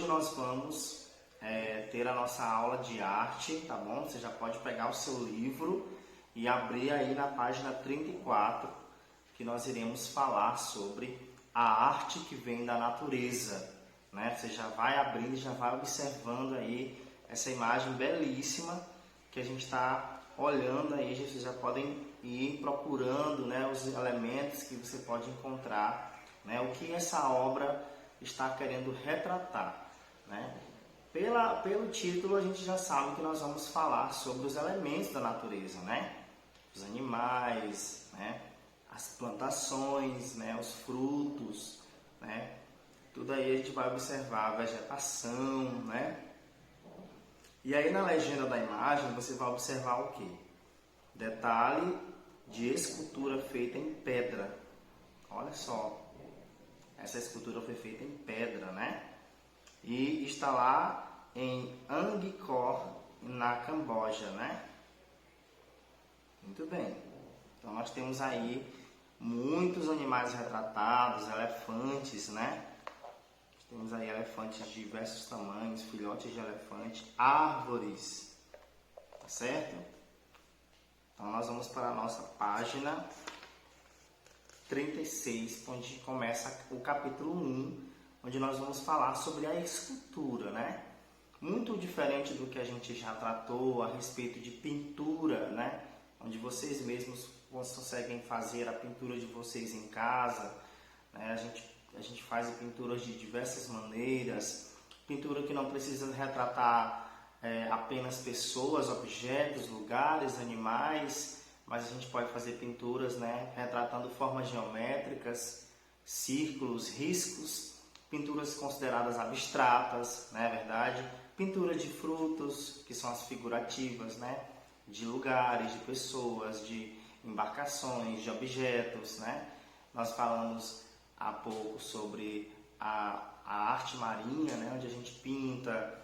hoje nós vamos ter a nossa aula de arte, tá bom? Você já pode pegar o seu livro e abrir aí na página 34, que nós iremos falar sobre a arte que vem da natureza, né? Você já vai abrindo e já vai observando aí essa imagem belíssima que a gente está olhando aí. Vocês já podem ir procurando, né, os elementos que você pode encontrar, né, o que essa obra está querendo retratar, né? Pelo título a gente já sabe que nós vamos falar sobre os elementos da natureza, né? Os animais, né? As plantações, né? Os frutos, né? Tudo aí a gente vai observar a vegetação, né? E aí na legenda da imagem você vai observar o quê? Detalhe de escultura feita em pedra. Olha só, essa escultura foi feita em pedra, né? E está lá em Angkor, na Camboja, né? Muito bem. Então nós temos aí muitos animais retratados, elefantes, né? Temos aí elefantes de diversos tamanhos, filhotes de elefante, árvores, tá certo? Então nós vamos para a nossa página 36, onde começa o capítulo 1, onde nós vamos falar sobre a escultura, né? Muito diferente do que a gente já tratou a respeito de pintura, né? Onde vocês mesmos conseguem fazer a pintura de vocês em casa, né? A gente faz pinturas de diversas maneiras, pintura que não precisa retratar apenas pessoas, objetos, lugares, animais, mas a gente pode fazer pinturas, né, retratando formas geométricas, círculos, riscos, pinturas consideradas abstratas, né, é verdade? Pintura de frutos, que são as figurativas, né, de lugares, de pessoas, de embarcações, de objetos, né? Nós falamos há pouco sobre a arte marinha, né, onde a gente pinta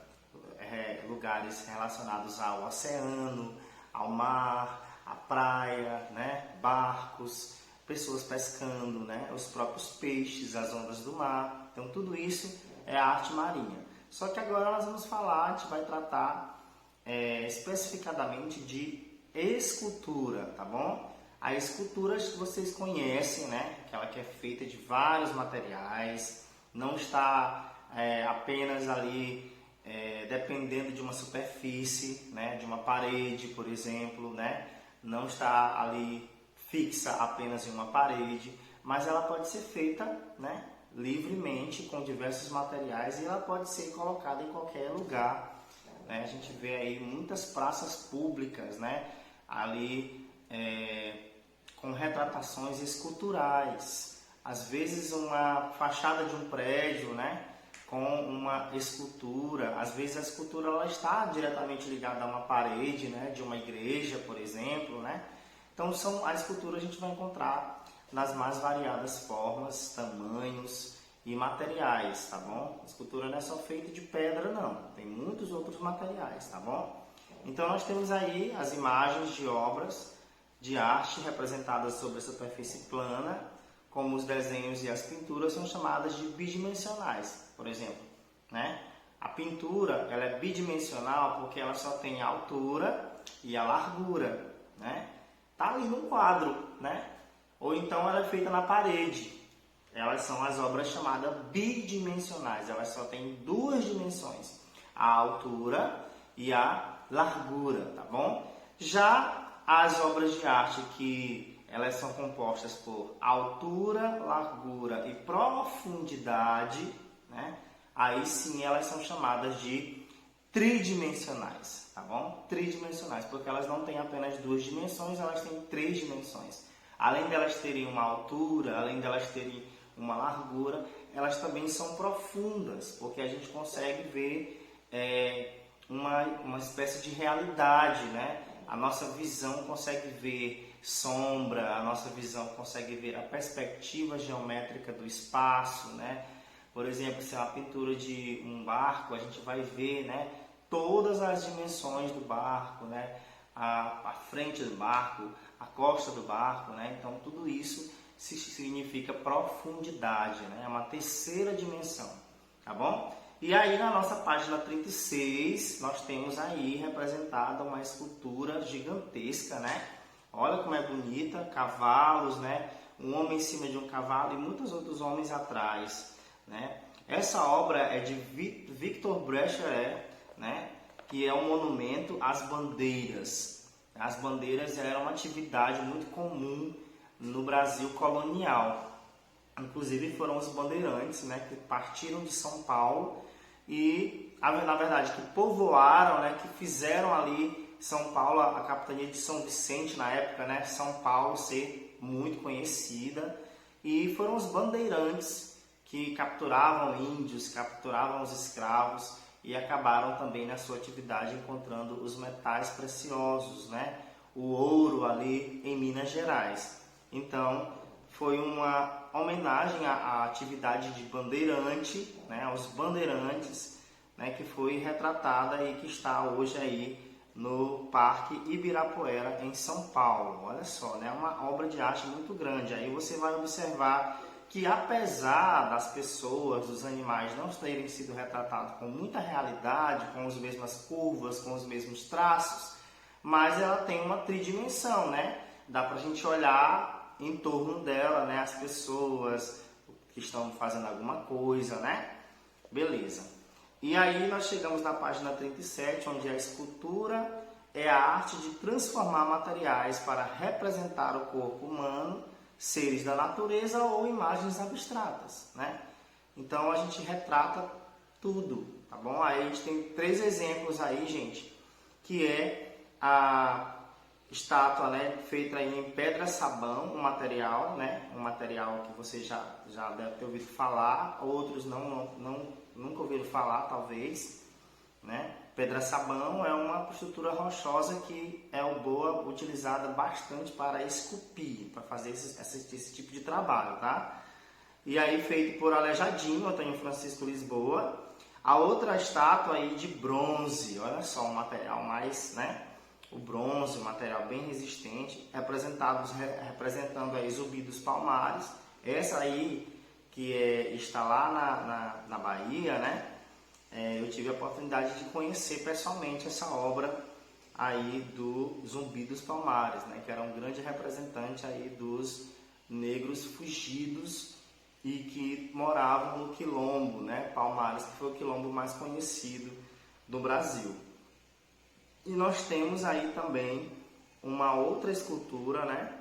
lugares relacionados ao oceano, ao mar, à praia, né, barcos, pessoas pescando, né, os próprios peixes, as ondas do mar. Então tudo isso é a arte marinha. Só que agora nós vamos falar, a gente vai tratar especificadamente de escultura, tá bom? A escultura que vocês conhecem, né, aquela que é feita de vários materiais, não está apenas ali dependendo de uma superfície, né, de uma parede, por exemplo, né, não está ali fixa apenas em uma parede, mas ela pode ser feita, né, livremente com diversos materiais e ela pode ser colocada em qualquer lugar, né? A gente vê aí muitas praças públicas, né, ali com retratações esculturais, às vezes uma fachada de um prédio, né, com uma escultura. Às vezes a escultura ela está diretamente ligada a uma parede, né, de uma igreja, por exemplo, né? Então a escultura a gente vai encontrar nas mais variadas formas, tamanhos e materiais, tá bom? A escultura não é só feita de pedra, não. Tem muitos outros materiais, tá bom? Então nós temos aí as imagens de obras de arte representadas sobre a superfície plana, como os desenhos e as pinturas são chamadas de bidimensionais, por exemplo, né? A pintura ela é bidimensional porque ela só tem a altura e a largura, né? Tá ali no quadro, né? Ou então ela é feita na parede. Elas são as obras chamadas bidimensionais, elas só têm duas dimensões, a altura e a largura, tá bom? Já as obras de arte que elas são compostas por altura, largura e profundidade, né? Aí sim elas são chamadas de tridimensionais, tá bom? Tridimensionais, porque elas não têm apenas duas dimensões, elas têm três dimensões. Além delas terem uma altura, além delas terem uma largura, elas também são profundas, porque a gente consegue ver uma espécie de realidade, né? A nossa visão consegue ver sombra, a nossa visão consegue ver a perspectiva geométrica do espaço, né? Por exemplo, se é uma pintura de um barco, a gente vai ver, né, todas as dimensões do barco, né? A frente do barco, a costa do barco, né? Então tudo isso significa profundidade, né? É uma terceira dimensão, tá bom? E aí na nossa página 36, nós temos aí representada uma escultura gigantesca, né? Olha como é bonita, cavalos, né? Um homem em cima de um cavalo e muitos outros homens atrás, né? Essa obra é de Victor Brecheret, né? Que é um monumento às bandeiras. As bandeiras eram uma atividade muito comum no Brasil colonial. Inclusive foram os bandeirantes, né, que partiram de São Paulo e, na verdade, que povoaram, né, que fizeram ali São Paulo, a capitania de São Vicente na época, né, São Paulo ser muito conhecida. E foram os bandeirantes que capturavam índios, capturavam os escravos e acabaram também na sua atividade encontrando os metais preciosos, né, o ouro ali em Minas Gerais. Então, foi uma homenagem à atividade de bandeirante, né, aos bandeirantes, né, que foi retratada e que está hoje aí no Parque Ibirapuera, em São Paulo. Olha só, né, uma obra de arte muito grande. Aí você vai observar que, apesar das pessoas, dos animais não terem sido retratados com muita realidade, com as mesmas curvas, com os mesmos traços, mas ela tem uma tridimensão, né? Dá pra gente olhar em torno dela, né, as pessoas que estão fazendo alguma coisa, né? Beleza. E aí nós chegamos na página 37, onde a escultura é a arte de transformar materiais para representar o corpo humano, seres da natureza ou imagens abstratas, né? Então a gente retrata tudo, tá bom? Aí a gente tem 3 exemplos aí, gente, que é a estátua, né, feita aí em pedra-sabão, um material que você já deve ter ouvido falar, outros nunca ouviram falar, talvez, né? Pedra-sabão é uma estrutura rochosa que é utilizada bastante para esculpir, para fazer esse tipo de trabalho, tá? E aí feito por Aleijadinho, Antônio Francisco Lisboa. A outra estátua aí de bronze, olha só, um material mais, né? O bronze, um material bem resistente, representando aí Zumbi dos Palmares. Essa aí que está lá na Bahia, né? Eu tive a oportunidade de conhecer pessoalmente essa obra aí do Zumbi dos Palmares, né? Que era um grande representante aí dos negros fugidos e que moravam no Quilombo, né? Palmares, que foi o quilombo mais conhecido do Brasil. E nós temos aí também uma outra escultura, né?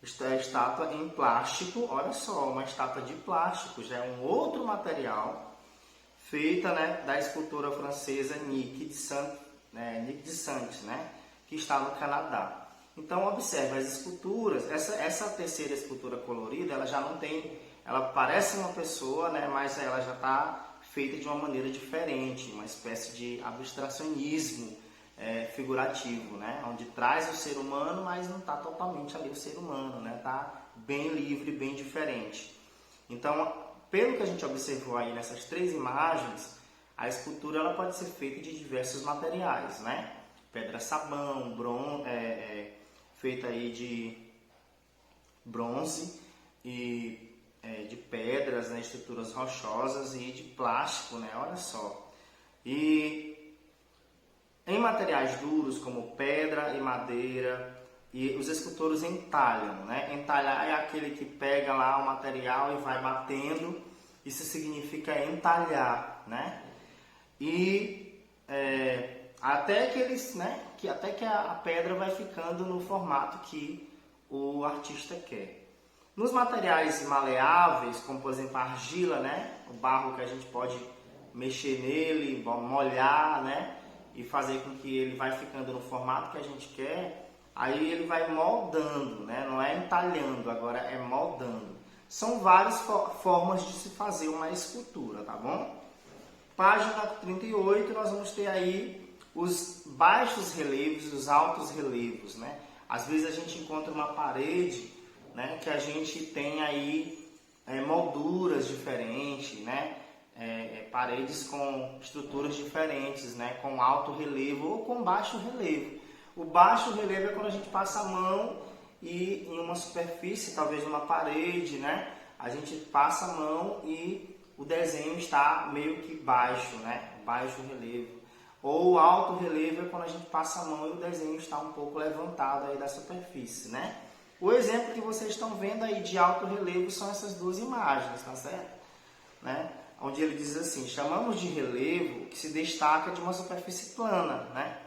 Estátua em plástico, olha só, uma estátua de plástico, já é um outro material, feita, né, da escultora francesa Nick de Saint, né, que está no Canadá. Então observe as esculturas, essa terceira escultura colorida, ela já não tem, ela parece uma pessoa, né, mas ela já está feita de uma maneira diferente, uma espécie de abstracionismo figurativo, né? Onde traz o ser humano, mas não está totalmente ali o ser humano, né? Está bem livre, bem diferente. Então, pelo que a gente observou aí nessas 3 imagens, a escultura ela pode ser feita de diversos materiais, né? Pedra-sabão, feita aí de bronze e de pedras, né, estruturas rochosas e de plástico, né, olha só. E em materiais duros como pedra e madeira, e os escultores entalham, né? Entalhar é aquele que pega lá o material e vai batendo, isso significa entalhar, né? E até que a pedra vai ficando no formato que o artista quer. Nos materiais maleáveis, como por exemplo a argila, né? O barro que a gente pode mexer nele, molhar, né? E fazer com que ele vai ficando no formato que a gente quer, aí ele vai moldando, né? Não é entalhando, agora é moldando. São várias formas de se fazer uma escultura, tá bom? Página 38, nós vamos ter aí os baixos relevos e os altos relevos, né? Às vezes a gente encontra uma parede, né, que a gente tem aí molduras diferentes, né, paredes com estruturas diferentes, né, com alto relevo ou com baixo relevo. O baixo relevo é quando a gente passa a mão e em uma superfície, talvez numa parede, né, a gente passa a mão e o desenho está meio que baixo, né? Baixo relevo. Ou alto relevo é quando a gente passa a mão e o desenho está um pouco levantado aí da superfície, né? O exemplo que vocês estão vendo aí de alto relevo são essas duas imagens, tá certo? Né? Onde ele diz assim, chamamos de relevo que se destaca de uma superfície plana, né?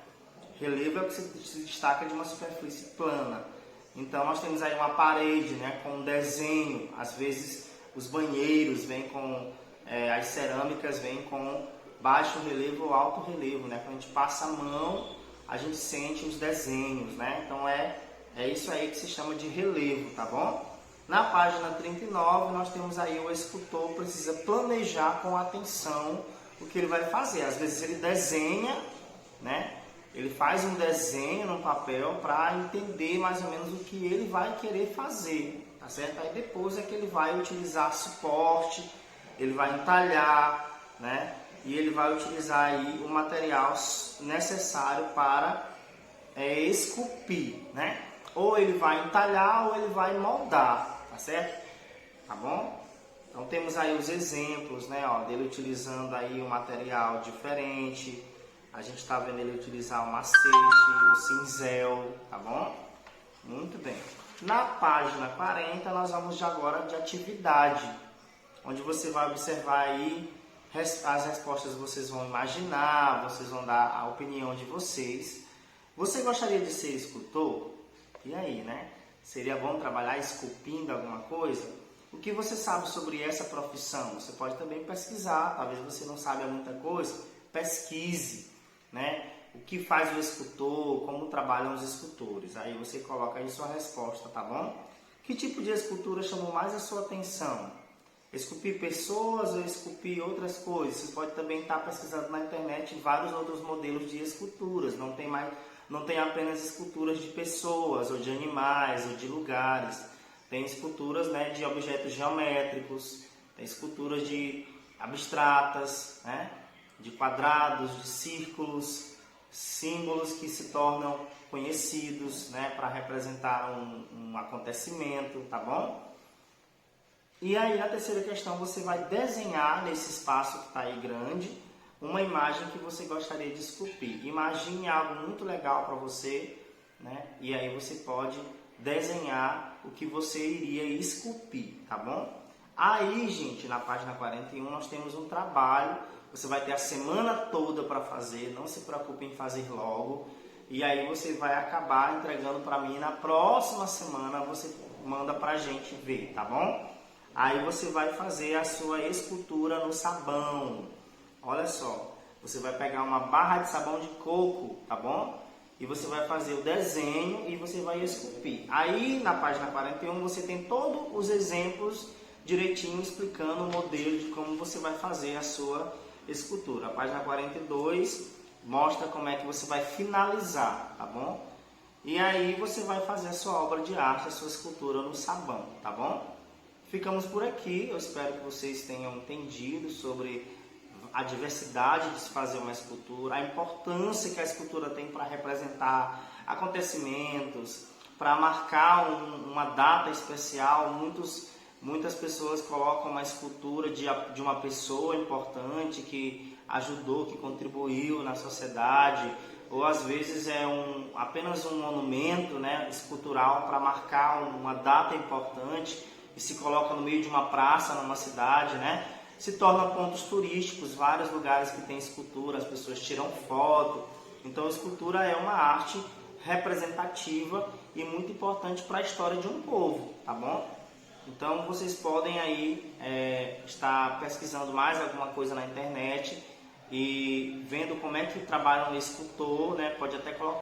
Relevo é o que se destaca de uma superfície plana. Então nós temos aí uma parede, né, com um desenho, às vezes os banheiros vêm com, as cerâmicas vêm com baixo relevo ou alto relevo, né? Quando a gente passa a mão, a gente sente os desenhos, né? Então é isso aí que se chama de relevo, tá bom? Na página 39, nós temos aí o escultor precisa planejar com atenção o que ele vai fazer. Às vezes ele desenha, né? Ele faz um desenho no papel para entender mais ou menos o que ele vai querer fazer, tá certo? Aí depois é que ele vai utilizar suporte, ele vai entalhar, né? E ele vai utilizar aí o material necessário para esculpir, né? Ou ele vai entalhar ou ele vai moldar, tá certo? Tá bom? Então temos aí os exemplos, né, ó, dele utilizando aí um material diferente. A gente está vendo ele utilizar o macete, o cinzel, tá bom? Muito bem. Na página 40 nós vamos de agora de atividade, onde você vai observar aí as respostas, vocês vão imaginar, vocês vão dar a opinião de vocês. Você gostaria de ser escultor? E aí, né? Seria bom trabalhar esculpindo alguma coisa? O que você sabe sobre essa profissão? Você pode também pesquisar, talvez você não saiba muita coisa, pesquise, né? O que faz o escultor, como trabalham os escultores. Aí você coloca aí sua resposta, tá bom? Que tipo de escultura chamou mais a sua atenção? Esculpir pessoas ou esculpir outras coisas? Você pode também estar pesquisando na internet vários outros modelos de esculturas. Não tem apenas esculturas de pessoas, ou de animais, ou de lugares. Tem esculturas, né, de objetos geométricos, tem esculturas de abstratas, né, de quadrados, de círculos, símbolos que se tornam conhecidos, né, para representar um acontecimento, tá bom? E aí, na terceira questão, você vai desenhar nesse espaço que está aí grande, uma imagem que você gostaria de esculpir. Imagine algo muito legal para você, né? E aí você pode desenhar o que você iria esculpir, tá bom? Aí, gente, na página 41 nós temos um trabalho. Você vai ter a semana toda para fazer, não se preocupe em fazer logo. E aí você vai acabar entregando para mim na próxima semana, você manda para a gente ver, tá bom? Aí você vai fazer a sua escultura no sabão. Olha só, você vai pegar uma barra de sabão de coco, tá bom? E você vai fazer o desenho e você vai esculpir. Aí na página 41 você tem todos os exemplos direitinho explicando o modelo de como você vai fazer a sua escultura. A página 42 mostra como é que você vai finalizar, tá bom? E aí você vai fazer a sua obra de arte, a sua escultura no sabão, tá bom? Ficamos por aqui. Eu espero que vocês tenham entendido sobre a diversidade de se fazer uma escultura, a importância que a escultura tem para representar acontecimentos, para marcar uma data especial. Muitas pessoas colocam uma escultura de uma pessoa importante que ajudou, que contribuiu na sociedade, ou às vezes é apenas um monumento, né, escultural para marcar uma data importante e se coloca no meio de uma praça, numa cidade, né? Se torna pontos turísticos, vários lugares que tem escultura, as pessoas tiram foto. Então a escultura é uma arte representativa e muito importante para a história de um povo, tá bom? Então vocês podem aí estar pesquisando mais alguma coisa na internet e vendo como é que trabalha um escultor, né? Pode até colocar